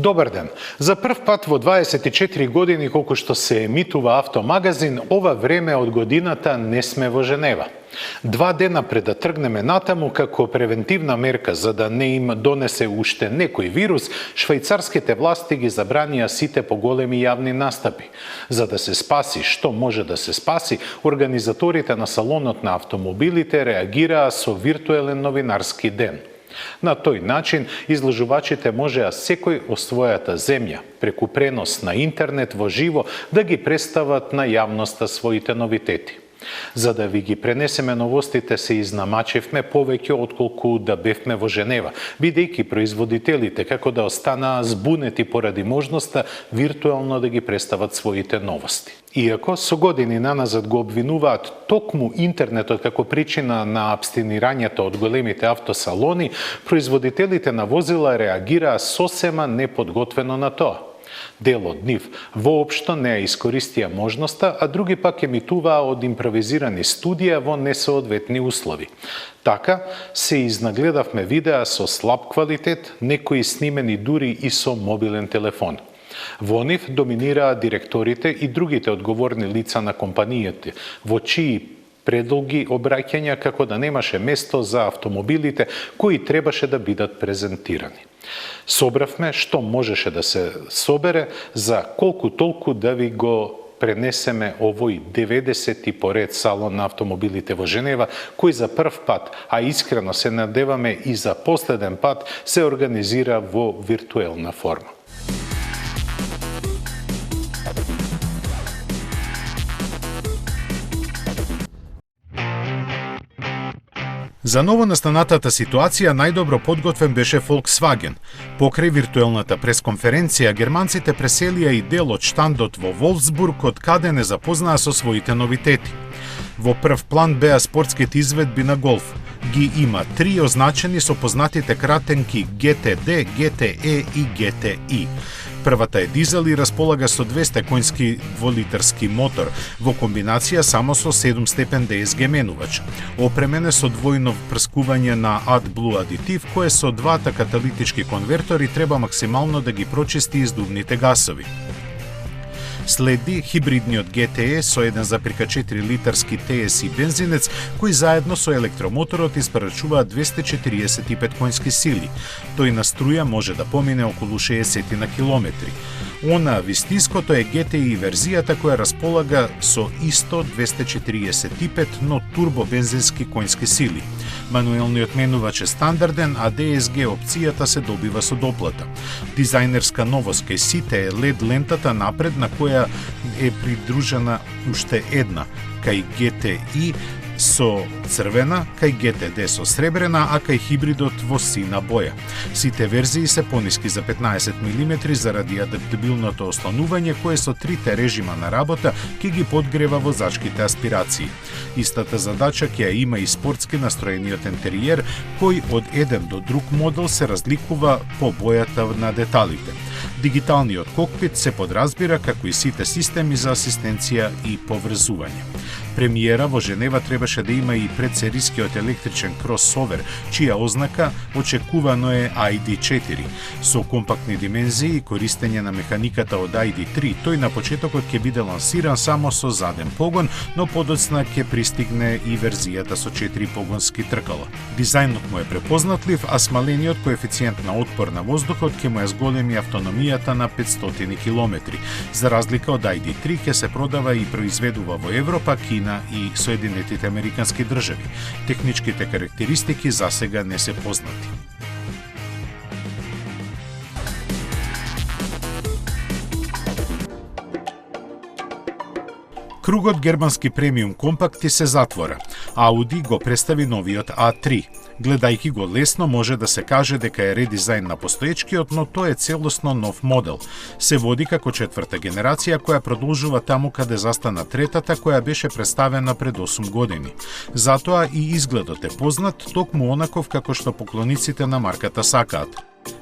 Добар ден. За прв пат во 24 години колку што се емитува Автомагазин, ова време од годината не сме во Женева. 2 дена пред да тргнеме натаму како превентивна мерка за да не им донесе уште некој вирус, швајцарските власти ги забранија сите поголеми јавни настапи. За да се спаси што може да се спаси, организаторите на салонот на автомобилите реагираа со виртуелен новинарски ден. На тој начин, изложувачите можеа секој од својата земја, преку пренос на интернет во живо, да ги представат на јавноста своите новитети. За да ви ги пренесеме новостите, се изнамачевме повеќе отколку да бевме во Женева, бидејќи производителите како да останаа збунети поради можноста виртуелно да ги представат своите новости. Иако со години наназад го обвинуваат токму интернетот како причина на абстинирањето од големите автосалони, производителите на возила реагираа сосема неподготвено на тоа. Дел од нив воопшто не ја искористија можноста, а други пак емитуваа од импровизирани студија во несоодветни услови. Така, се изнагледавме видеа со слаб квалитет, некои снимени дури и со мобилен телефон. Во нив доминираа директорите и другите одговорни лица на компанијата, во чии предолги обраќања како да немаше место за автомобилите кои требаше да бидат презентирани. Собравме што можеше да се собере за колку толку да ви го пренесеме овој 90-ти поред салон на автомобилите во Женева, кој за прв пат, а искрено се надеваме и за последен пат, се организира во виртуелна форма. За новонастанатата ситуација најдобро подготвен беше Volkswagen. Покрај виртуелната пресконференција, германците преселија и дел од штандот во Волфсбург, од каде не запознаа со своите новитети. Во прв план беа спортските изведби на голф. Ги има 3 означени со познатите кратенки GTD, GTE и GTI. Првата е дизел и располага со 200 конски дволитарски мотор, во комбинација само со 7 степен DSG менувач. Опремен е со двојно впрскување на AdBlue адитив, кој со двата каталитички конвертори треба максимално да ги прочисти издувните гасови. Следи хибридниот GTE со 1,4 литарски TSI бензинец, кој заедно со електромоторот испорачува 245 конски сили. Тој на струја може да помине околу 60 на километри. Она вистинското е GTI верзијата која располага со исто 245, но турбо бензински конски сили. Мануелниот менувач е стандарден, а DSG опцијата се добива со доплата. Дизајнерска новост кај сите е LED лентата напред на која е придружена уште една, кај GTI со црвена, кај GTD со сребрена, а кај хибридот во сина боја. Сите верзии се пониски за 15 мм заради адаптабилното ослонување кое со трите режима на работа ќе ги подгрева возачките аспирации. Истата задача ќе ја има и спортски настроениот интериер, кој од еден до друг модел се разликува по бојата на деталите. Дигиталниот кокпит се подразбира како и сите системи за асистенција и поврзување. Премиера во Женева требаше да има и предсерискиот електричен кросовер, чија ознака очекувано е ID4. Со компактни димензии и користење на механиката од ID3, тој на почетокот ќе биде лансиран само со заден погон, но подоцна ќе пристигне и верзијата со 4 погонски тркала. Дизајнот му е препознатлив, а смалениот коефициент на отпор на воздухот ќе му ја зголеми автономијата на 500 км. За разлика од ID3 ќе се продава и произведува во Европа, Кина и Соединетите Американски држави. Техничките карактеристики засега не се познати. Кругот германски премиум компакти се затвора. Ауди го представи новиот A3. Гледајќи го лесно може да се каже дека е редизајн на постоечкиот, но тој е целосно нов модел. Се води како четврта генерација која продолжува таму каде застана третата која беше представена пред 8 години. Затоа и изгледот е познат, токму онаков како што поклониците на марката сакаат.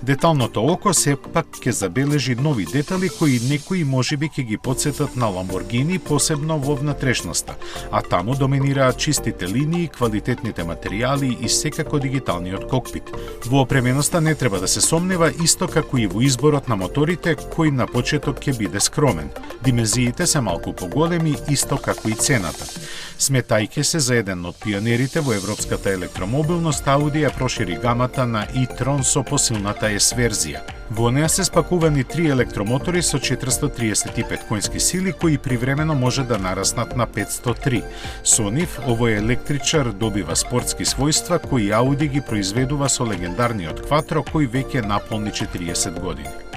Деталното око сепак ќе забележи нови детали кои некои можеби ќе ги потсетат на Lamborghini, посебно во внатрешноста, а таму доминираат чистите линии, квалитетните материјали и секако дигиталниот кокпит. Во опременоста не треба да се сомнева, исто како и во изборот на моторите, кој на почеток ќе биде скромен. Димензиите се малку поголеми, исто како и цената. Сметајќи се за еден од пионерите во европската електромобилност, Audi ја прошири гамата на e-tron со посилната S-верзија. Во неа се спакувани 3 електромотори со 435 конски сили, кои привремено може да нараснат на 503. Со нив, овој електричар добива спортски својства кои Audi ги произведува со легендарниот Quattro, кој веќе наполни 40 години.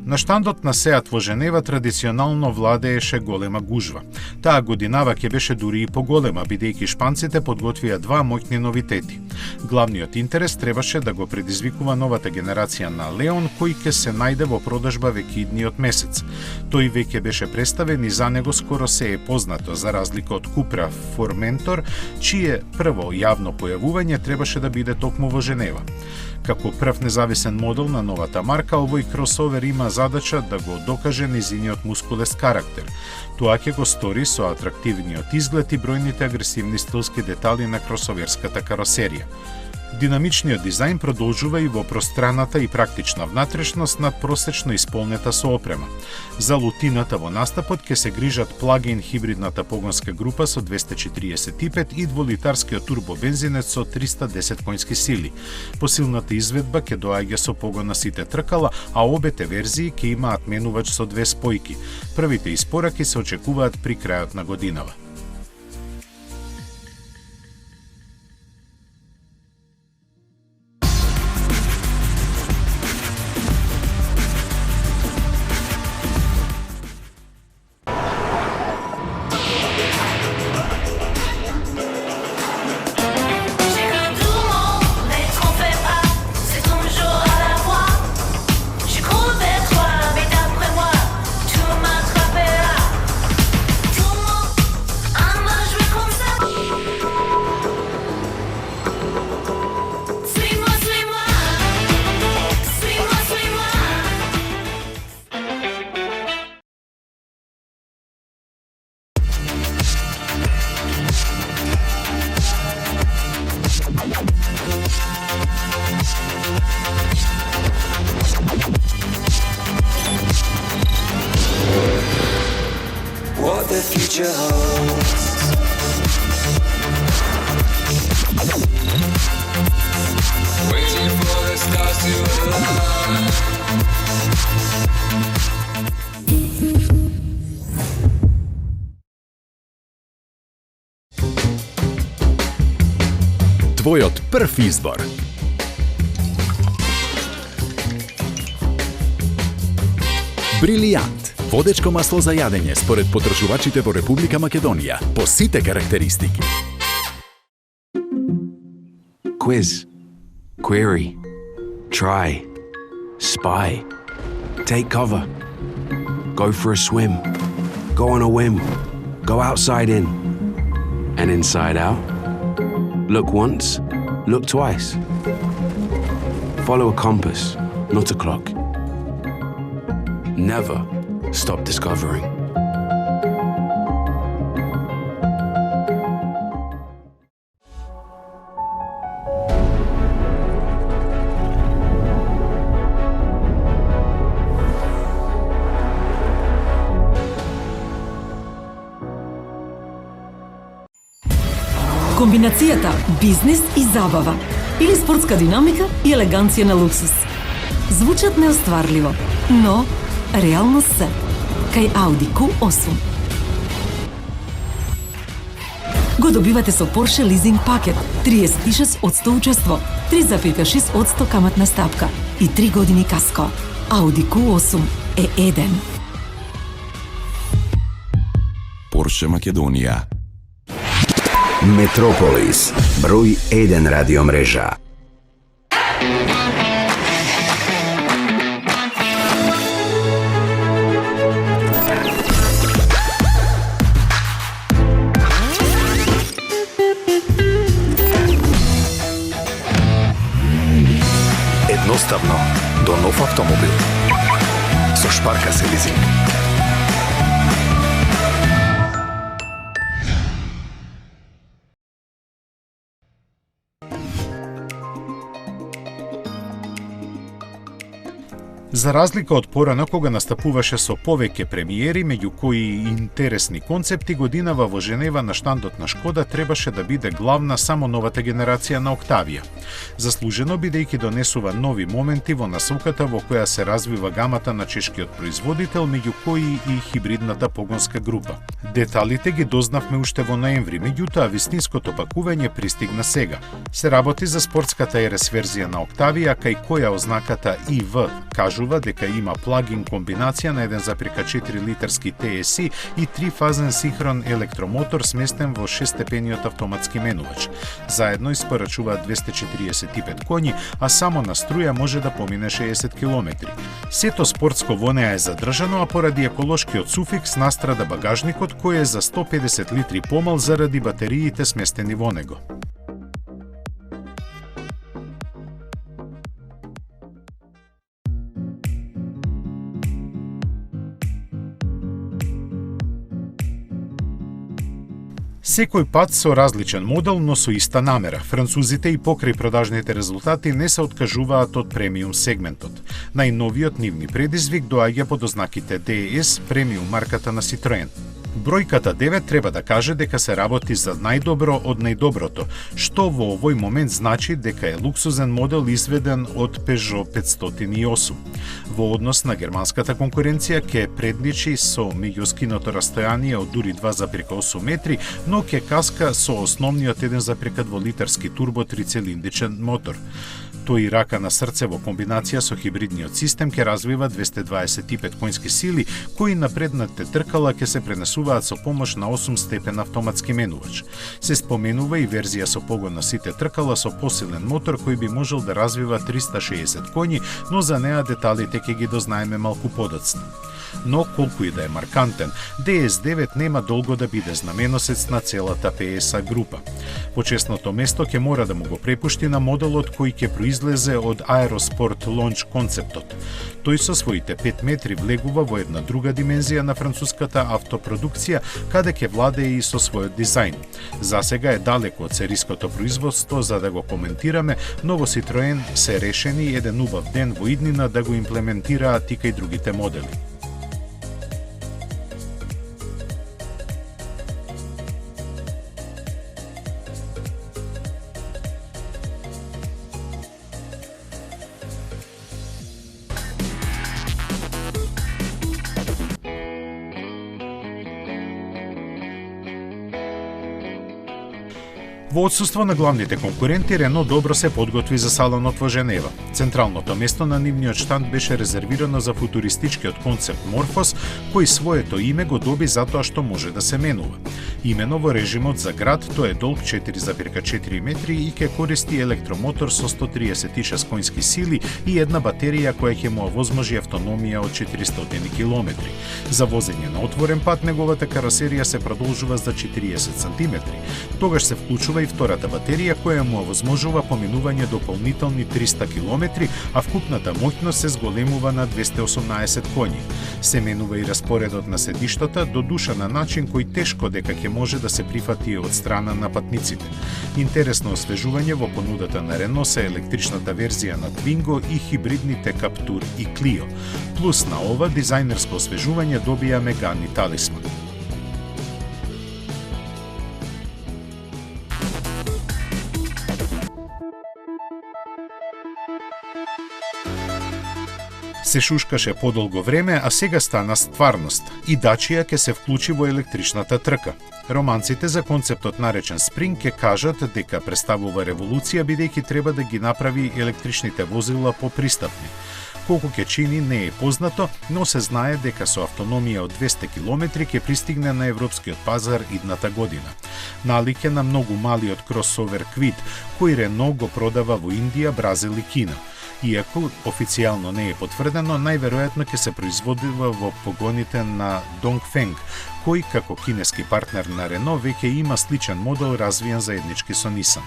На штандот на Сеат во Женева традиционално владееше голема гужва. Таа годинава ќе беше дури и поголема, бидејќи шпанците подготвија два моќни новитети. Главниот интерес требаше да го предизвикува новата генерација на Леон, кој ќе се најде во продажба веќе идниот месец. Тој веќе беше представен и за него скоро се е познато, за разлика од Купра Formentor, чие прво јавно појавување требаше да биде токму во Женева. Како прв независен модел на новата марка, овој кросовер има задача да го докаже низиниот мускулест карактер. Тоа ќе го стори со атрактивниот изглед и бројните агресивни стилски детали на кросоверската каросерија. Динамичниот дизајн продолжува и во пространата и практична внатрешност надпросечно исполнета со опрема. За лутината во настапот ќе се грижат плагин хибридната погонска група со 245 и дволитарскиот турбобензинец со 310 конски сили. Посилната изведба ќе доаѓа со погон на сите тркала, а обете верзии ќе имаат менувач со 2 спојки. Првите испораки се очекуваат при крајот на годинава. What the future holds. Waiting for the stars to align. Твојот прв избор. Брилијант. Водечко масло за јадење според потрошувачите во Република Македонија по сите карактеристики. Quiz, query, try, spy, take cover, go for a swim, go on a whim, go outside in, and inside out. Look once, look twice. Follow a compass, not a clock. Never stop discovering. Комбинацијата бизнис и забава или спортска динамика и елеганција на луксус. Звучат неостварливо, но реално се. Кај Audi Q8. Го добивате со Porsche лизинг пакет, 36% учество, 3,6% каматна стапка и 3 години каско. Audi Q8 е еден. Porsche Македонија. Метрополис, број 1 радиомрежа. со Шпарка се лизинг. За разлика од порано кога настапуваше со повеќе премиери, меѓу кои и интересни концепти, годинава во Женева на штандот на Шкода требаше да биде главна само новата генерација на Октавија. Заслужено бидејќи донесува нови моменти во насоката во која се развива гамата на чешкиот производител, меѓу кои и хибридната погонска група. Деталите ги дознавме уште во ноември, меѓутоа вистинското пакување пристигна сега. Се работи за спортската RS верзија на Октавија, кај која ознаката IV кажува дека има плагин комбинација на 1,4 литарски TSI и 3-фазен синхрон електромотор сместен во 6-степениот автоматски менувач. Заедно испорачуваат 245 коњи, а само на струја може да помине 60 км. Сето спортско во неа е задржано, а поради еколошкиот суфикс настрада багажникот кој е за 150 литри помал заради батериите сместени во него. Секој пат со различен модел, но со иста намера. Французите и покрај продажните резултати не се откажуваат од премиум сегментот. Најновиот нивни предизвик доаѓа под ознаките DS, премиум марката на Citroen. Бројката 9 треба да каже дека се работи за најдобро од најдоброто, што во овој момент значи дека е луксузен модел изведен од Peugeot 508. Во однос на германската конкуренција ќе предличи со меѓускиното растојание од дури 2,8 метри, но ќе каска со основниот 1,2 литарски турбо трицилиндричен мотор. Тој рака на срце во комбинација со хибридниот систем ќе развива 225 конски сили, кои на предните тркала ќе се пренесуваат со помош на 8-степен автоматски менувач. Се споменува и верзија со погон на сите тркала со посилен мотор кој би можел да развива 360 коњи, но за неа деталите ќе ги дознаеме малку подоцна. Но, колку и да е маркантен, DS9 нема долго да биде знаменосец на целата PSA група. Почесното место ќе мора да му го препушти на моделот кој ќе произлезе од Aerosport Launch концептот. Тој со своите 5 метри влегува во една друга димензија на француската автопродукција, каде ќе владее и со својот дизајн. Засега е далеко од сериското производство за да го коментираме, но во Citroen се решени еден убав ден во иднина да го имплементираат и кај другите модели. Во отсуство на главните конкуренти, Рено добро се подготви за салонот во Женева. Централното место на нивниот штанд беше резервирано за футуристичкиот концепт Morphos, кој своето име го доби затоа што може да се менува. Имено во режимот за град, тој е долг 4,4 метри и ќе користи електромотор со 136 конски сили и една батерија која ќе му овозможи автономија од 400 км. За возење на отворен пат, неговата каросерија се продолжува за 40 см. Тогаш се вклучува и втората батерија која му овозможува поминување дополнителни 300 км, а вкупната моќност се зголемува на 218 коњи. Се менува и распоредот на седиштата, до душа на начин кој тешко дека ќе може да се прифати од страна на патниците. Интересно освежување во понудата на Рено се електричната верзија на Twingo и хибридните Captur и Clio. Плюс на ова дизајнерско освежување добија Megane и Talisman. Се шушкаше подолго време, а сега стана стварност и Dacia ќе се вклучи во електричната трка. Романците за концептот наречен Spring ќе кажат дека представува револуција бидејќи треба да ги направи електричните возила попристапни. Колку ќе чини не е познато, но се знае дека со автономија од 200 км ќе пристигне на европскиот пазар идната година. Налике на многу малиот кросовер Kwid, кој Рено го продава во Индија, Бразил и Кина. Иако официјално не е потврдено, најверојатно ќе се производува во погоните на Dongfeng, кој како кинески партнер на Рено веќе има сличен модел развиен заеднички со Nissan.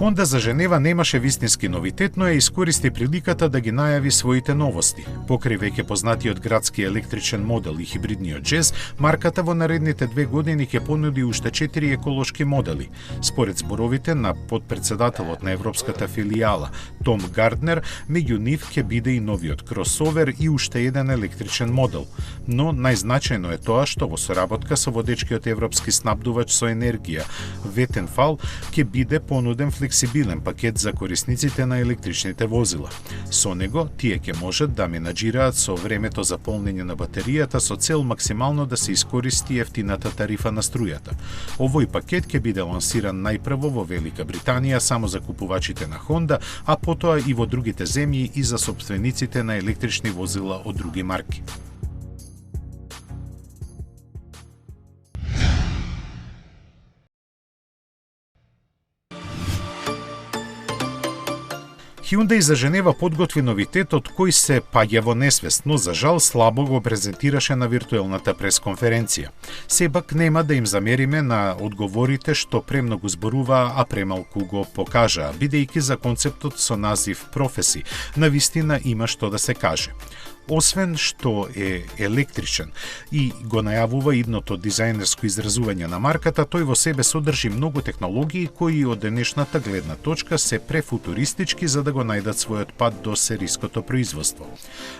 Honda за Женева немаше вистински новитет, но ја искористи приликата да ги најави своите новости. Покрај веќе познатиот градски електричен модел и хибридниот Jazz, марката во наредните 2 години ќе понуди уште 4 еколошки модели. Според зборовите на подпредседателот на европската филијала Том Гарднер, меѓу нив ќе биде и новиот кросовер и уште еден електричен модел. Но најзначајно е тоа што во соработка со водечкиот европски снабдувач со енергија Vattenfall ќе биде понуден флексибилен пакет за корисниците на електричните возила. Со него тие ќе можат да менаџираат со времето за полнење на батеријата со цел максимално да се искористи ефтината тарифа на струјата. Овој пакет ќе биде лансиран најпрво во Велика Британија само за купувачите на Honda, а потоа и во другите земји и за сопствениците на електрични возила од други марки. Hyundai за Женева подготви новитет од кој се паѓа во несвест, но за жал слабо го презентираше на виртуелната пресконференција. Сепак нема да им замериме на одговорите што премногу зборуваа, а премалку го покажаа, бидејќи за концептот со назив професи, навистина има што да се каже. Освен што е електричен и го најавува идното дизајнерско изразување на марката, тој во себе содржи многу технологии кои од денешната гледна точка се префутуристички за да го најдат својот пат до сериското производство.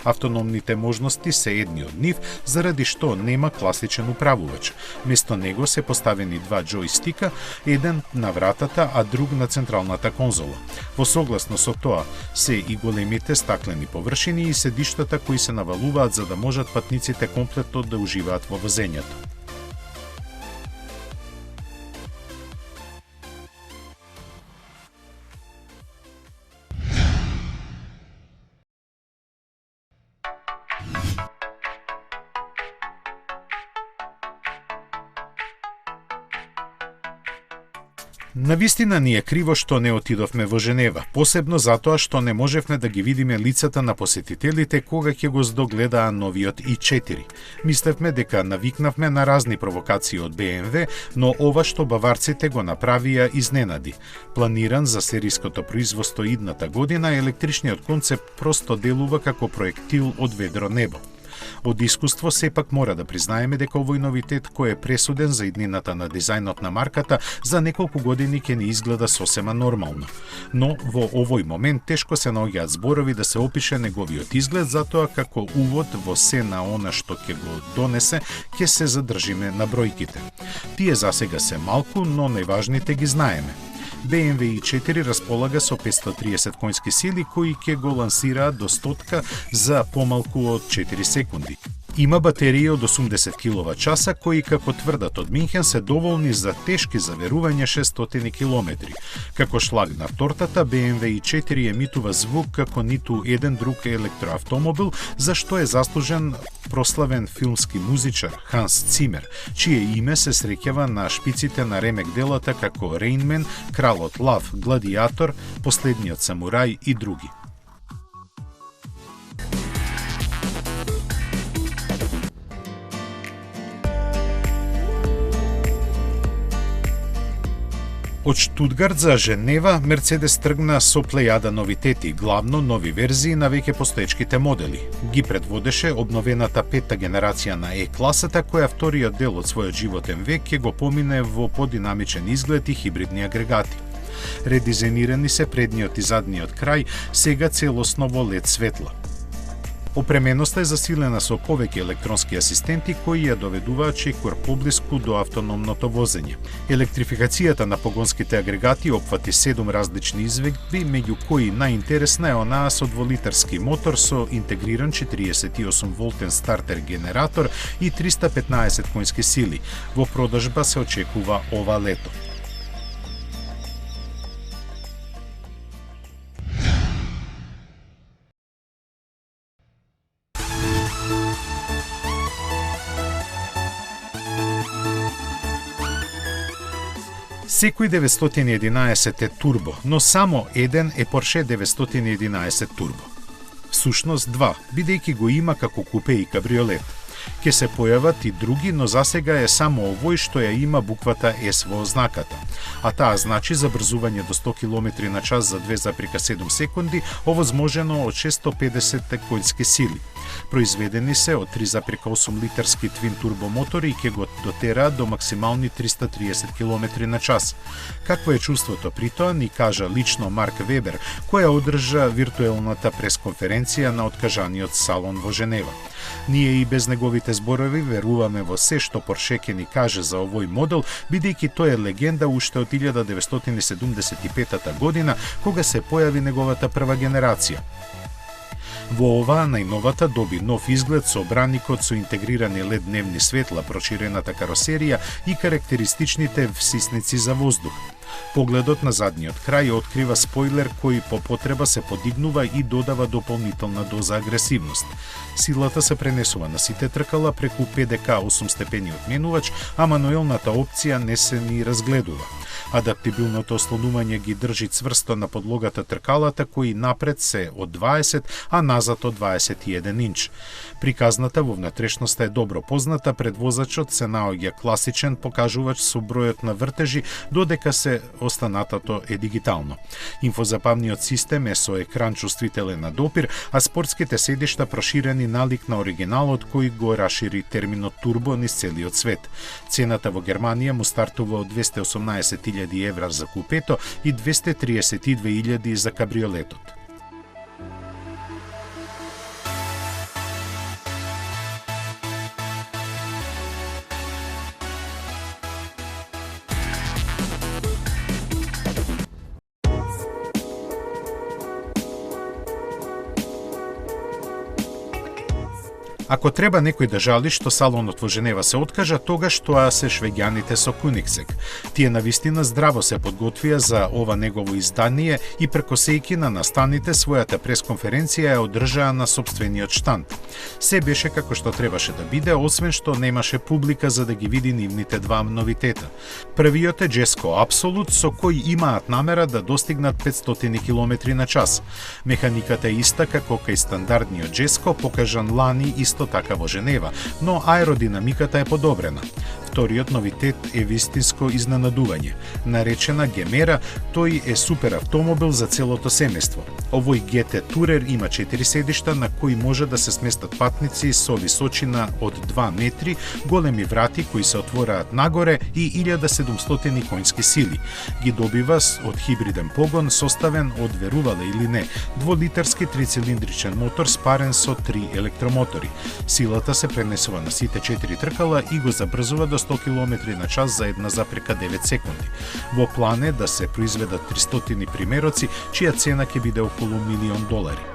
Автономните можности се едни од нив, заради што нема класичен управувач. Место него се поставени 2 џојстика, еден на вратата, а друг на централната конзола. Во согласно со тоа се и големите стаклени површини и седиштата кои се навалуваат за да можат патниците комплетно да уживаат во возењето. Навистина ни е криво што не отидовме во Женева, посебно затоа што не можевме да ги видиме лицата на посетителите кога ќе го здогледаа новиот i4. Мислевме дека навикнавме на разни провокации од BMW, но ова што баварците го направија изненади. Планиран за сериското производство идната година, електричниот концепт просто делува како проектил од ведро небо. Од искуство сепак мора да признаеме дека овој новитет кој е пресуден за иднината на дизајнот на марката за неколку години ќе не изгледа сосема нормално. Но во овој момент тешко се наоѓаат зборови да се опише неговиот изглед, затоа како увод во се на она што ќе го донесе, ќе се задржиме на бројките. Тие засега се малку, но најважните ги знаеме. BMW i4 располага со 530 конски сили кои ќе го лансираат до 100 за помалку од 4 секунди. Има батерии од 80 киловат-часа кои, како тврдат од Минхен, се доволни за тешки заверување 600 километри. Како шлаг на тортата, BMW i4 емитува звук како ниту еден друг електроавтомобил, за што е заслужен прославен филмски музичар Ханс Цимер, чие име се среќава на шпиците на ремек делата како Рейнмен, Кралот Лав, Гладиатор, Последниот самурај и други. Од Штутгарт за Женева, Мерцедес тргна со плејада новитети, главно нови верзии на веќе постоечките модели. Ги предводеше обновената 5-та генерација на E-класата, која вториот дел од својот животен век ќе го помине во подинамичен изглед и хибридни агрегати. Редизајнирани се предниот и задниот крај, сега целосно во LED светла. Опременоста е засилена со повеќе електронски асистенти кои ја доведуваат чекор поблиску до автономното возење. Електрификацијата на погонските агрегати опфати 7 различни изведби, меѓу кои најинтересна е онаа со 2-литарски мотор со интегриран 48 волтен стартер генератор и 315 конски сили. Во продажба се очекува ова лето. Секој 911 е турбо, но само еден е Porsche 911 турбо. Всушност два, бидејќи го има како купе и кабриолет. Ке се појават и други, но засега е само овој што ја има буквата S во ознаката. А таа значи забрзување до 100 км на час за 2,7 секунди, овозможено од 650 коњски сили. Произведени се од 3,8 литарски твин турбомотори и ќе го дотераат до максимални 330 км на час. Какво е чувството при тоа, ни кажа лично Марк Вебер, која одржа виртуелната пресконференција на откажаниот салон во Женева. Ние и без неговите зборови веруваме во се што Порше ќе ни каже за овој модел, бидејќи тој е легенда уште од 1975 година, кога се појави неговата прва генерација. Во оваа најновата доби нов изглед со браникот со интегрирани LED дневни светла, проширената каросерија и карактеристичните всисници за воздух. Погледот на задниот крај открива спойлер кој по потреба се подигнува и додава дополнителна доза агресивност. Силата се пренесува на сите тркала преку PDK 8-степениот менувач, а мануелната опција не се ни разгледува. Адаптибилното ослонување ги држи цврсто на подлогата тркалата кои напред се од 20, а назад од 21 инч. Приказната во внатрешноста е добро позната, пред возачот се наоѓа класичен покажувач со бројот на вртежи, додека се останатото е дигитално. Инфозапавниот систем е со екран чувствителен на допир, а спортските седишта проширени налик на оригиналот кој го расшири терминот турбо низ целиот свет. Цената во Германија му стартува од 218.000 евра за купето и 232.000 за кабриолетот. Ако треба некој да жали што салонот во Женева се откажа, тогаш тоа се швеѓаните со Koenigsegg. Тие навистина здраво се подготвија за ова негово издание и прекосејки на настаните својата пресконференција ја одржаа на сопствениот штанд. Се беше како што требаше да биде, освен што немаше публика за да ги види нивните два новитета. Првиот е Jesko Absolute, со кој имаат намера да достигнат 500 км на час. Механиката е иста како кај стандардниот Jesko, покажан лани исто така во Женева, но аеродинамиката е подобрена. Вториот новитет е вистинско изненадување. Наречена Gemera, тој е супер автомобил за целото семејство. Овој GT Tourer има 4 седишта на кои може да се сместат патници со височина од 2 метри, големи врати кои се отвораат нагоре и 1700 коњски сили. Ги добива од хибриден погон составен од, верувале или не, 2-литарски трицилиндричен мотор спарен со 3 електромотори. Силата се пренесува на сите 4 тркала и го забрзува до 100 км на час за 1,9 секунди. Во план е да се произведат 300 примероци, чија цена ќе биде околу $1.000.000.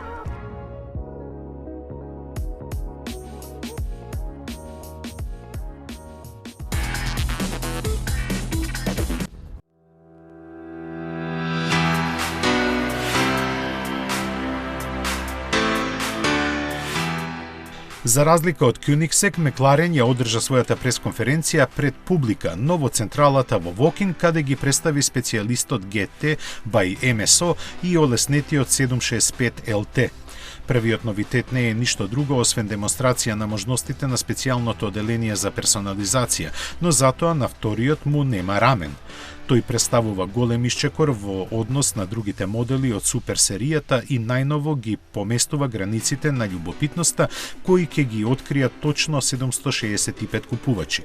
За разлика од Koenigsegg, Мекларен ја одржа својата пресконференција пред публика, но во централата во Вокин, каде ги представи специјалистот GT by MSO и олеснетиот 765 LT. Првиот новитет не е ништо друго освен демонстрација на можностите на специјалното оделение за персонализација, но затоа на вториот му нема рамен. Тој представува голем исчекор во однос на другите модели од супер серијата и најново ги поместува границите на љубопитноста кои ќе ги откријат точно 765 купувачи.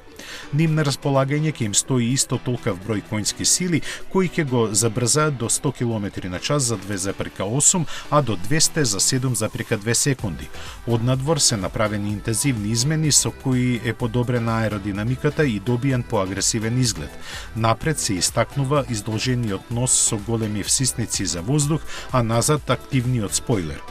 Ним на располагање ќе им стои исто толкав број коњски сили кои ќе го забрзаат до 100 км на час за 2,8, а до 200 за 7,2 секунди. Однадвор се направени интензивни измени со кои е подобрена аеродинамиката и добиен поагресивен изглед. Напред се истакнува издолжениот нос со големи всисници за воздух, а назад активниот спойлер.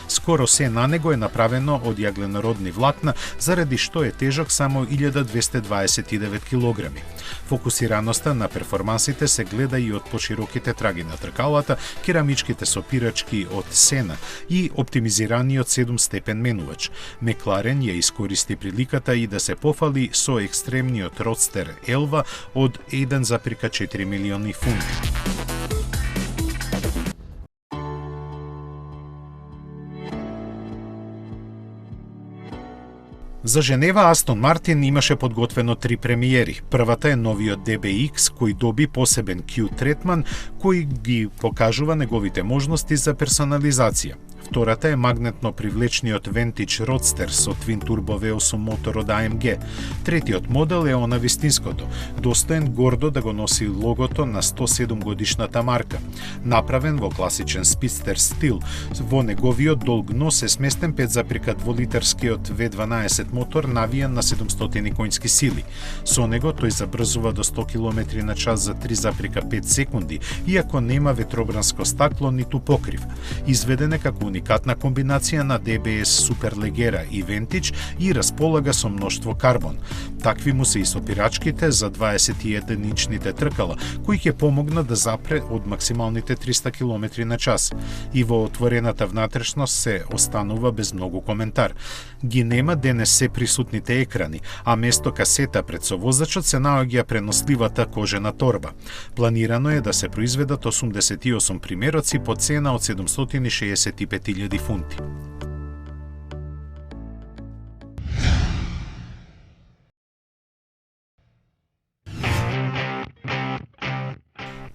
Скоро се на него е направено од јагленородни влакна, заради што е тежок само 1229 кг. Фокусираноста на перформансите се гледа и од пошироките траги на тркалата, керамичките сопирачки од сена и оптимизираниот 7-степен менувач. Мекларен ја искористи приликата и да се пофали со екстремниот родстер Elva од 1,4 милиони фунти. За Женева Астон Мартин имаше подготвено 3 премиери. Првата е новиот DBX кој доби посебен Q третман кој ги покажува неговите можности за персонализација. Втората е магнетно привлечниот Vantage Roadster со Twin Turbo V8 мотор од AMG. Третиот модел е она вистинското, достоен гордо да го носи логото на 107 годишната марка. Направен во класичен спидстер стил, во неговиот долг нос е сместен 5,2 литерскиот V12 мотор навијан на 700 конски сили. Со него тој забрзува до 100 км на час за 3,5 секунди, иако нема ветробранско стакло ниту покрив. Изведен е како уникатна комбинација на DBS Суперлегера и Vantage и располага со мноштво карбон. Такви му се и сопирачките за 21-инчните тркала, кои ќе помогнат да запре од максималните 300 км на час. И во отворената внатрешност се останува без многу коментар. Ги нема денес се присутните екрани, а место касета пред совозачот се наоѓа преносливата кожена торба. Планирано е да се произведат 88 примероци по цена од 765.000 фунти.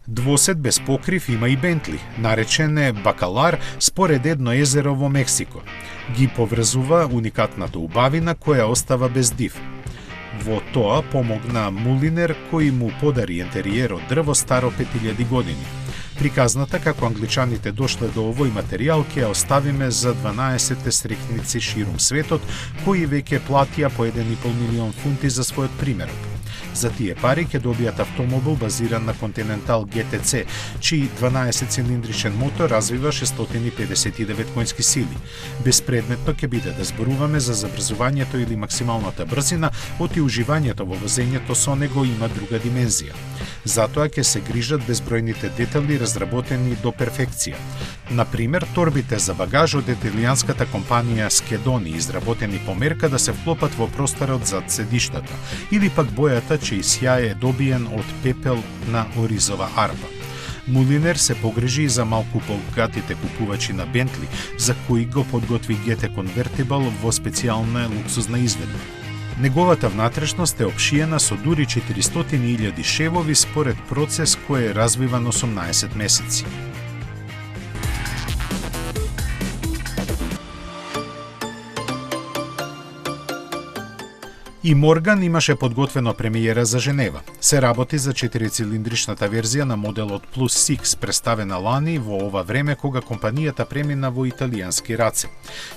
Двосет без покрив има и Бентли, наречен е Бакалар според едно езеро во Мексико. Ги поврзува уникатната убавина која остава без див. Во тоа помогна Мулинер кој му подари интериер од дрво старо 5000 години. Приказната како англичаните дошле до овој материјал ќе ја оставиме за 12 срекници ширум светот кои веќе платија по 1,5 милион фунти за својот примерок. За тие пари ќе добијат автомобил базиран на Continental GTC, чиј 12-цилиндричен мотор развива 659 конски сили. Безпредметно ќе биде да зборуваме за забрзувањето или максималната брзина, оти уживањето во возењето со него има друга димензија. Затоа ќе се грижат безбројните детали разработени до перфекција. Например, торбите за багаж од италијанската компанија Schedoni, изработени по мерка да се вклопат во просторот зад седиштата, или пак бојата чиј сјај е добиен од пепел на оризова арба. Мулинер се погрижи за малку побогатите купувачи на Бентли, за кои го подготви GT Convertible во специјална луксузна изведба. Неговата внатрешност е опшиена со дури 400.000 шевови според процес кој е развиван 18 месеци. И Морган имаше подготвено премиера за Женева. Се работи за 4-цилиндричната верзија на моделот Plus Six, представена лани во ова време кога компанијата премина во италијански раце.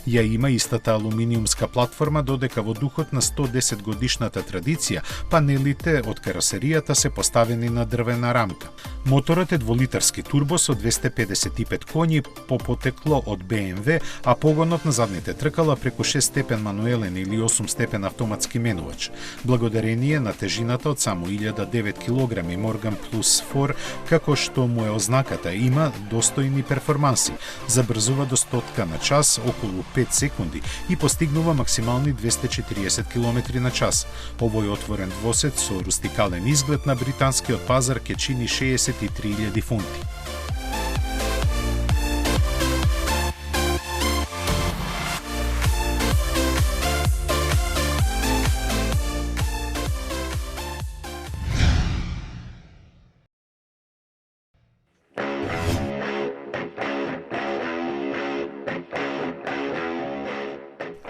Ја има истата алуминиумска платформа, додека во духот на 110 годишната традиција, панелите од каросеријата се поставени на дрвена рамка. Моторот е дволитарски турбо со 255 коњи по потекло од BMW, а погонот на задните тркала преку 6-степен мануелен или 8-степен автоматски менувач. Благодарение на тежината од само 1009 кг Morgan Plus 4, како што му е ознаката, има достојни перформанси. Забрзува до 100 на час околу 5 секунди и постигнува максимални 240 км на час. Овој отворен двосет со рустикален изглед на британскиот пазар ќе чини 63.000 фунти.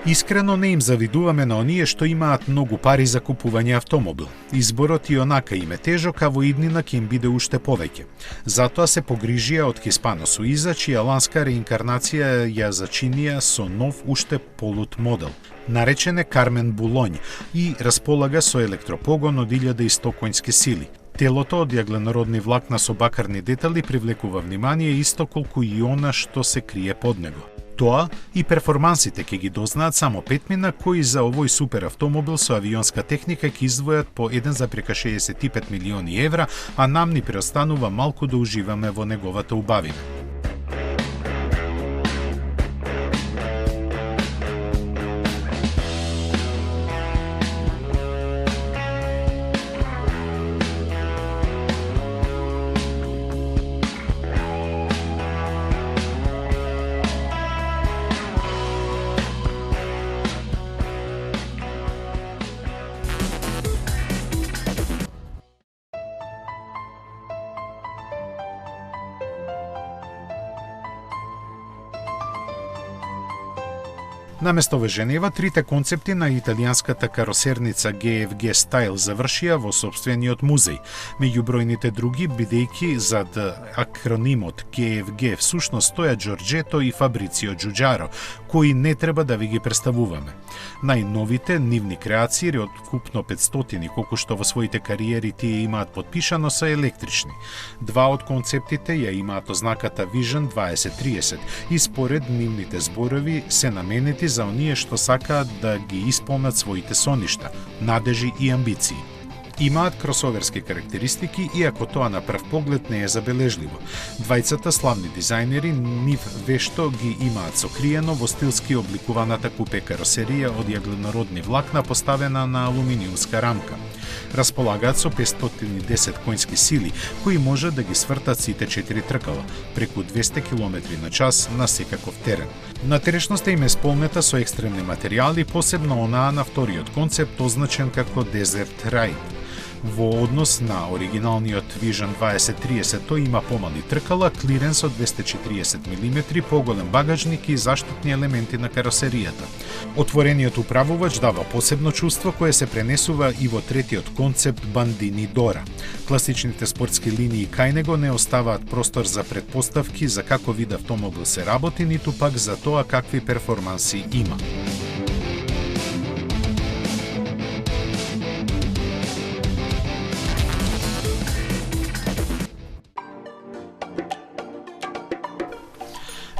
Искрено не им завидуваме на оние што имаат многу пари за купување автомобил. Изборот и онака им е тежок, а во иднина ќе им биде уште повеќе. Затоа се погрижија од Hispano Suiza, чија ланска реинкарнација ја зачинија со нов уште полут модел. Наречен е Кармен Булонј и располага со електропогон од 1100 конски сили. Телото од јагленородни влакна со бакарни детали привлекува внимание исто колку и она што се крие под него. Тоа и перформансите ќе ги дознаат само петмина кои за овој супер автомобил со авионска техника ќе издвојат по 1,65 милиони евра, а нам ни преостанува малку да уживаме во неговата убавина. Наместо во Женева, трите концепти на италијанската каросерница GFG Style завршија во сопствениот музеј, меѓу бројните други, бидејќи зад акронимот GFG всушност стоја Джорџето и Фабрицио Джуџаро, кои не треба да ви ги представуваме. Најновите нивни креации од купно 500, колку што во своите кариери тие имаат подпишано, се електрични. Два од концептите ја имаат ознаката Vision 2030 и според нивните зборови се наменети за оние што сакаат да ги исполнат своите соништа, надежи и амбиции. Имаат кросоверски карактеристики, иако тоа на прв поглед не е забележливо. Двајцата славни дизајнери нив вешто ги имаат сокриено во стилски обликуваната купе каросерија од јагленородни влакна поставена на алуминиумска рамка. Располагаат со 510 коњски сили, кои може да ги свртат сите 4 тркала, преку 200 км на час на секаков терен. Натрешноста им е сполнета со екстремни материјали, посебно онаа на вториот концепт, означен како Desert Ride. Во однос на оригиналниот Vision 2030, тој има помали тркала, клиренс од 240 мм, поголем багажник и заштитни елементи на каросеријата. Отворениот управувач дава посебно чувство кое се пренесува и во третиот концепт Bandini Dora. Класичните спортски линии кај него не оставаат простор за предпоставки за како вид автомобил се работи, ниту пак за тоа какви перформанси има.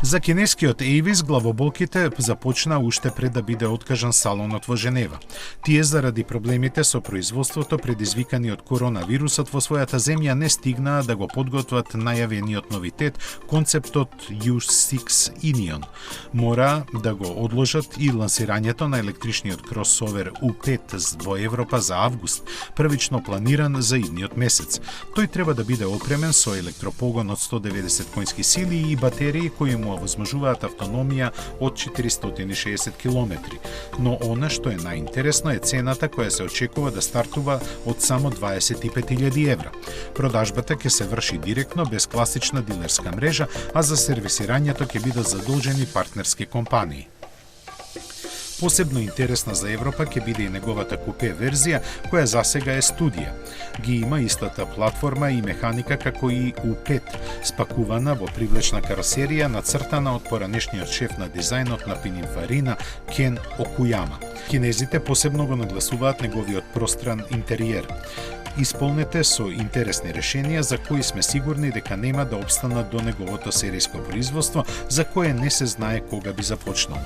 За кинескиот Avis главоболките започна уште пред да биде откажан салонот во Женева. Тие заради проблемите со производството предизвикани од коронавирусот во својата земја не стигнаа да го подготват најавениот новитет, концептот U6 Inion. Мора да го одложат и лансирањето на електричниот кросовер U5 во Европа за август, првично планиран за идниот месец. Тој треба да биде опремен со електропогон од 190 коњски сили и батерии кои му возможуваат автономија од 460 км. Но она што е најинтересно е цената која се очекува да стартува од само 25.000 евра. Продажбата ќе се врши директно без класична дилерска мрежа, а за сервисирањето ќе бидат задолжени партнерски компании. Посебно интересна за Европа ќе биде и неговата купе верзија, која засега е студија. Ги има истата платформа и механика како и U5, спакувана во привлечна каросерија нацртана од поранешниот шеф на дизајнот на Пининфарина Кен Окујама. Кинезите посебно го нагласуваат неговиот простран интериер. Исполнете со интересни решенија за кои сме сигурни дека нема да обстанат до неговото серијско производство, за кое не се знае кога би започнало.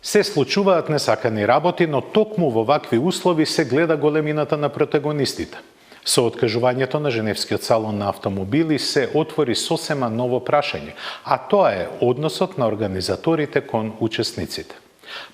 Се случуваат несакани работи, но токму во вакви услови се гледа големината на протагонистите. Со откажувањето на Женевскиот салон на автомобили се отвори сосема ново прашање, а тоа е односот на организаторите кон учесниците.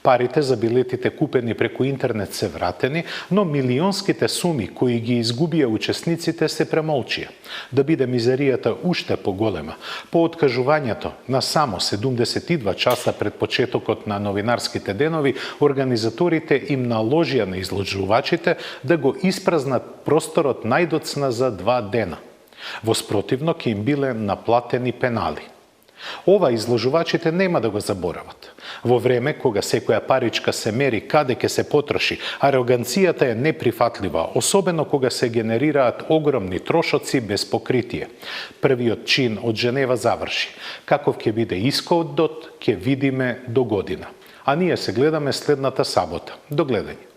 Парите за билетите купени преку интернет се вратени, но милионските суми кои ги изгубија учесниците се премолчија. Да биде мизеријата уште поголема, по откажувањето на само 72 часа пред почетокот на новинарските денови, организаторите им наложија на изложувачите да го испразнат просторот најдоцна за 2 дена. Во спротивно ќе им биле наплатени пенали. Ова изложувачите нема да го заборават. Во време кога секоја паричка се мери каде ќе се потроши, ароганцијата е неприфатлива, особено кога се генерираат огромни трошоци без покритие. Првиот чин од Женева заврши. Каков ќе биде исходот, ќе видиме до година. А ние се гледаме следната сабота. До гледање.